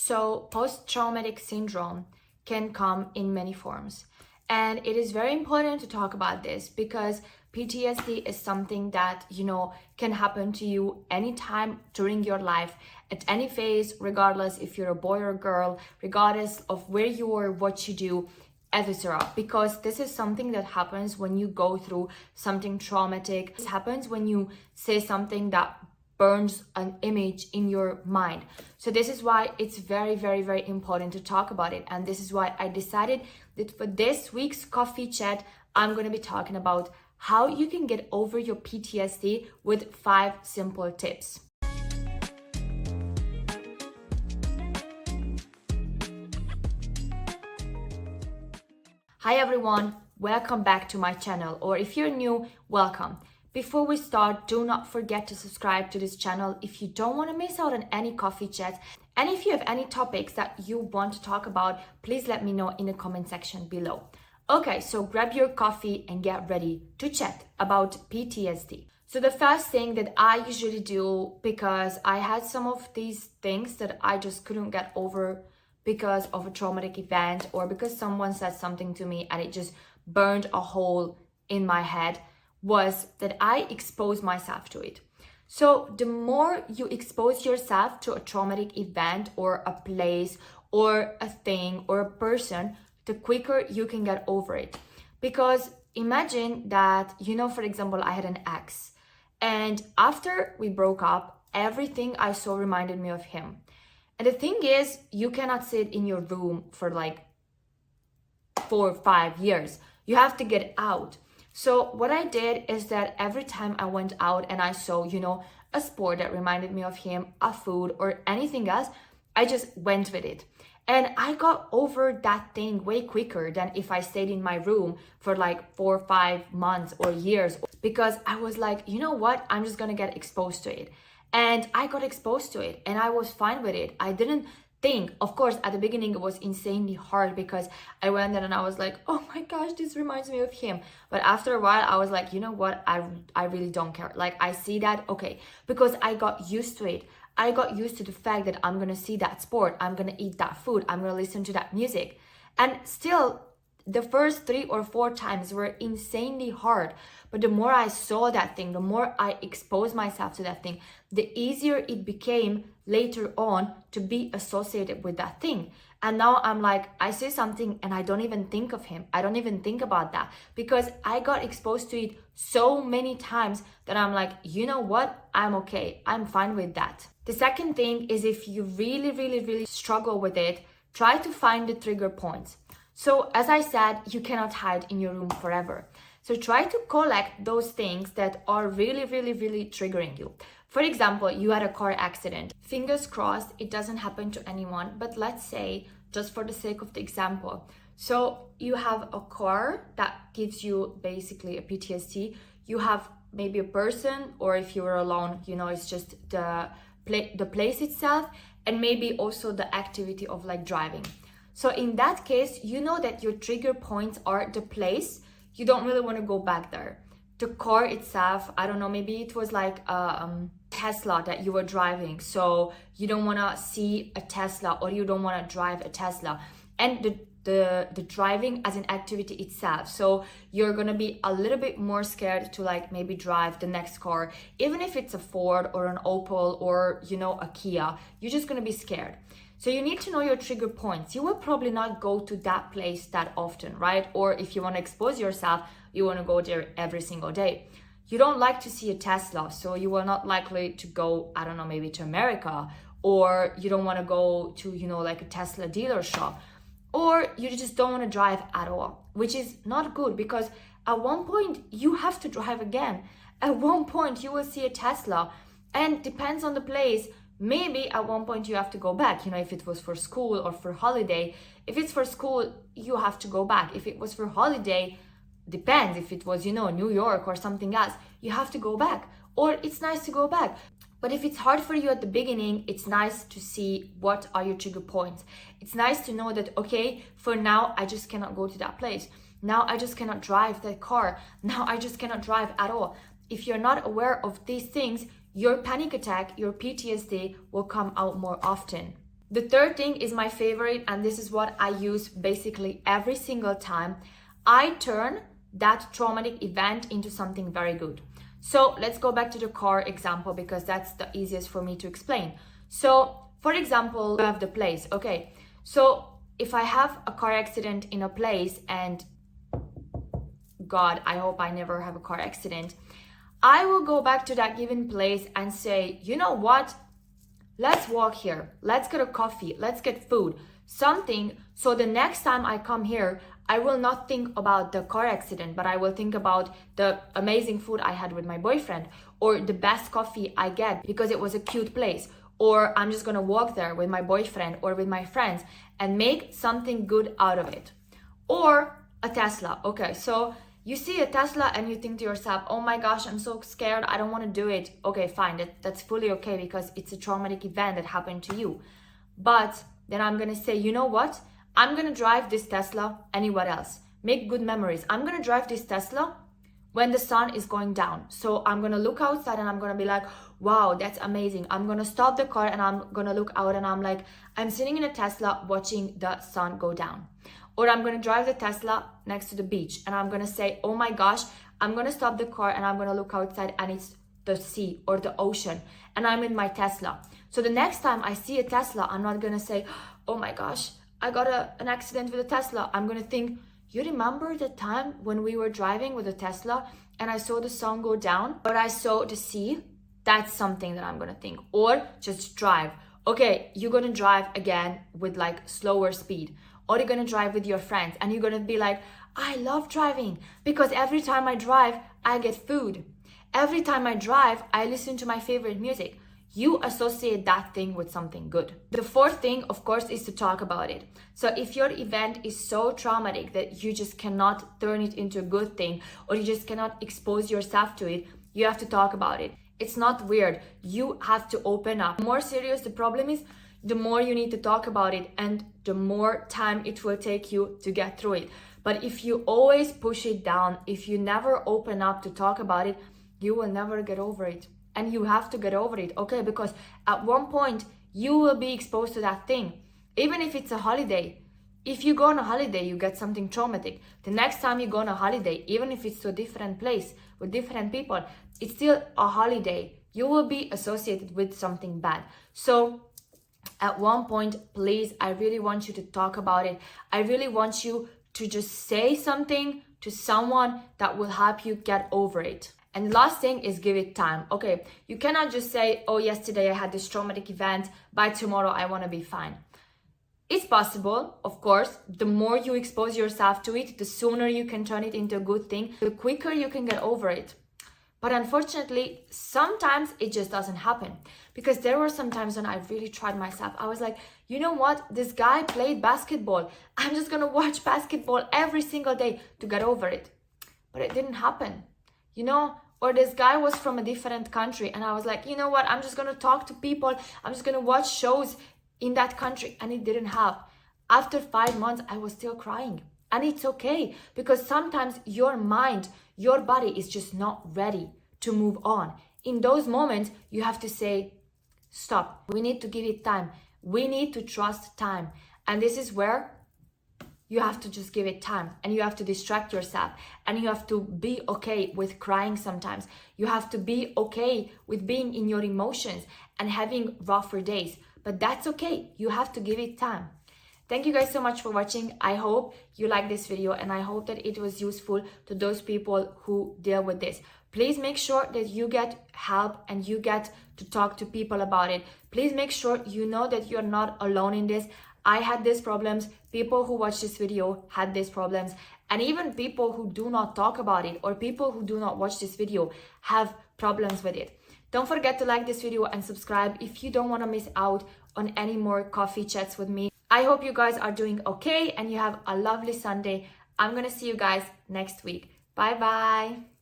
So post-traumatic syndrome can come in many forms. And it is very important to talk about this because PTSD is something that, can happen to you anytime during your life, at any phase, regardless if you're a boy or a girl, regardless of where you are, what you do, etc. Because this is something that happens when you go through something traumatic. This happens when you say something that burns an image in your mind. So this is why it's very, very, very important to talk about it. And this is why I decided that for this week's coffee chat, I'm going to be talking about how you can get over your PTSD with 5 simple tips. Hi everyone, welcome back to my channel, or if you're new, welcome. Before we start, do not forget to subscribe to this channel if you don't want to miss out on any coffee chats. And if you have any topics that you want to talk about, please let me know in the comment section below. Okay, so grab your coffee and get ready to chat about PTSD. So the first thing that I usually do, because I had some of these things that I just couldn't get over because of a traumatic event or because someone said something to me and it just burned a hole in my head, was that I expose myself to it. So the more you expose yourself to a traumatic event or a place or a thing or a person, the quicker you can get over it. Because imagine that, for example, I had an ex, and after we broke up, everything I saw reminded me of him. And the thing is, you cannot sit in your room for like 4 or 5 years. You have to get out. So what I did is that every time I went out and I saw, a sport that reminded me of him, a food or anything else, I just went with it. And I got over that thing way quicker than if I stayed in my room for like 4 or 5 months or years, because I was like, you know what, I'm just gonna get exposed to it. And I got exposed to it and I was fine with it. I didn't think, of course, at the beginning it was insanely hard because I went there and I was like, oh my gosh, this reminds me of him. But after a while I was like, you know what, I really don't care. Like, I see that, okay, because I got used to it. I got used to the fact that I'm gonna see that sport, I'm gonna eat that food, I'm gonna listen to that music. And still, the first 3 or 4 times were insanely hard. But the more I saw that thing, the more I exposed myself to that thing, the easier it became later on to be associated with that thing. And now I'm like, I see something and I don't even think of him. I don't even think about that because I got exposed to it so many times that I'm like, you know what? I'm okay. I'm fine with that. The second thing is, if you really, really, really struggle with it, try to find the trigger points. So as I said, you cannot hide in your room forever. So try to collect those things that are really, really, really triggering you. For example, you had a car accident. Fingers crossed, it doesn't happen to anyone, but let's say, just for the sake of the example. So you have a car that gives you basically a PTSD. You have maybe a person, or if you were alone, it's just the place itself, and maybe also the activity of like driving. So in that case, you know that your trigger points are the place. You don't really want to go back there. The car itself, I don't know, maybe it was like a Tesla that you were driving. So you don't want to see a Tesla, or you don't want to drive a Tesla. And the driving as an activity itself. So you're going to be a little bit more scared to like maybe drive the next car, even if it's a Ford or an Opel or, a Kia, you're just going to be scared. So you need to know your trigger points. You will probably not go to that place that often, right? Or if you want to expose yourself, you want to go there every single day. You don't like to see a Tesla, so you are not likely to go, I don't know, maybe to America, or you don't want to go to, like a Tesla dealer shop, or you just don't want to drive at all, which is not good because at one point you have to drive again. At one point you will see a Tesla, and depends on the place. Maybe at one point you have to go back, if it was for school or for holiday. If it's for school, you have to go back. If it was for holiday, depends. If it was, New York or something else, you have to go back. Or it's nice to go back. But if it's hard for you at the beginning, it's nice to see what are your trigger points. It's nice to know that, okay, for now, I just cannot go to that place. Now I just cannot drive that car. Now I just cannot drive at all. If you're not aware of these things, your panic attack, your PTSD will come out more often. The third thing is my favorite, and this is what I use basically every single time. I turn that traumatic event into something very good. So let's go back to the car example, because that's the easiest for me to explain. So for example, you have the place. Okay, so if I have a car accident in a place, and God, I hope I never have a car accident, I will go back to that given place and say, you know what? Let's walk here. Let's get a coffee. Let's get food. Something. So the next time I come here, I will not think about the car accident, but I will think about the amazing food I had with my boyfriend, or the best coffee I get because it was a cute place, or I'm just going to walk there with my boyfriend or with my friends and make something good out of it. Or a Tesla. Okay, so you see a Tesla and you think to yourself, oh my gosh, I'm so scared, I don't want to do it. Okay, fine, that's fully okay, because it's a traumatic event that happened to you. But then I'm going to say, you know what? I'm going to drive this Tesla anywhere else. Make good memories. I'm going to drive this Tesla when the sun is going down. So I'm going to look outside and I'm going to be like, wow, that's amazing. I'm going to stop the car and I'm going to look out and I'm like, I'm sitting in a Tesla watching the sun go down. Or I'm going to drive the Tesla next to the beach and I'm going to say, oh my gosh, I'm going to stop the car and I'm going to look outside and it's the sea or the ocean and I'm in my Tesla. So the next time I see a Tesla, I'm not going to say, oh my gosh, I got an accident with a Tesla. I'm going to think, you remember the time when we were driving with a Tesla and I saw the sun go down, or I saw the sea? That's something that I'm going to think. Or just drive. Okay, you're going to drive again with like slower speed. Or you're going to drive with your friends and you're going to be like, I love driving because every time I drive, I get food. Every time I drive, I listen to my favorite music. You associate that thing with something good. The fourth thing, of course, is to talk about it. So if your event is so traumatic that you just cannot turn it into a good thing, or you just cannot expose yourself to it, you have to talk about it. It's not weird. You have to open up. The more serious the problem is, the more you need to talk about it and the more time it will take you to get through it. But if you always push it down, if you never open up to talk about it, you will never get over it. And you have to get over it, okay? Because at one point, you will be exposed to that thing. Even if it's a holiday. If you go on a holiday, you get something traumatic. The next time you go on a holiday, even if it's to a different place with different people, it's still a holiday. You will be associated with something bad. So at one point, please, I really want you to talk about it. I really want you to just say something to someone that will help you get over it. And the last thing is give it time. Okay, you cannot just say, oh, yesterday I had this traumatic event, by tomorrow I want to be fine. It's possible, of course. The more you expose yourself to it, the sooner you can turn it into a good thing, the quicker you can get over it. But unfortunately, sometimes it just doesn't happen. Because there were some times when I really tried myself. I was like, you know what? This guy played basketball. I'm just going to watch basketball every single day to get over it. But it didn't happen. You know, or this guy was from a different country and I was like, you know what, I'm just going to talk to people, I'm just going to watch shows in that country, and it didn't help. After 5 months, I was still crying. And it's okay, because sometimes your mind, your body is just not ready to move on. In those moments, you have to say, stop, we need to give it time. We need to trust time. And this is where you have to just give it time, and you have to distract yourself, and you have to be okay with crying sometimes. You have to be okay with being in your emotions and having rougher days, but that's okay. You have to give it time. Thank you guys so much for watching. I hope you like this video, and I hope that it was useful to those people who deal with this. Please make sure that you get help and you get to talk to people about it. Please make sure you know that you're not alone in this. I had these problems, people who watch this video had these problems, and even people who do not talk about it or people who do not watch this video have problems with it. Don't forget to like this video and subscribe if you don't want to miss out on any more coffee chats with me. I hope you guys are doing okay and you have a lovely Sunday. I'm gonna see you guys next week. Bye bye.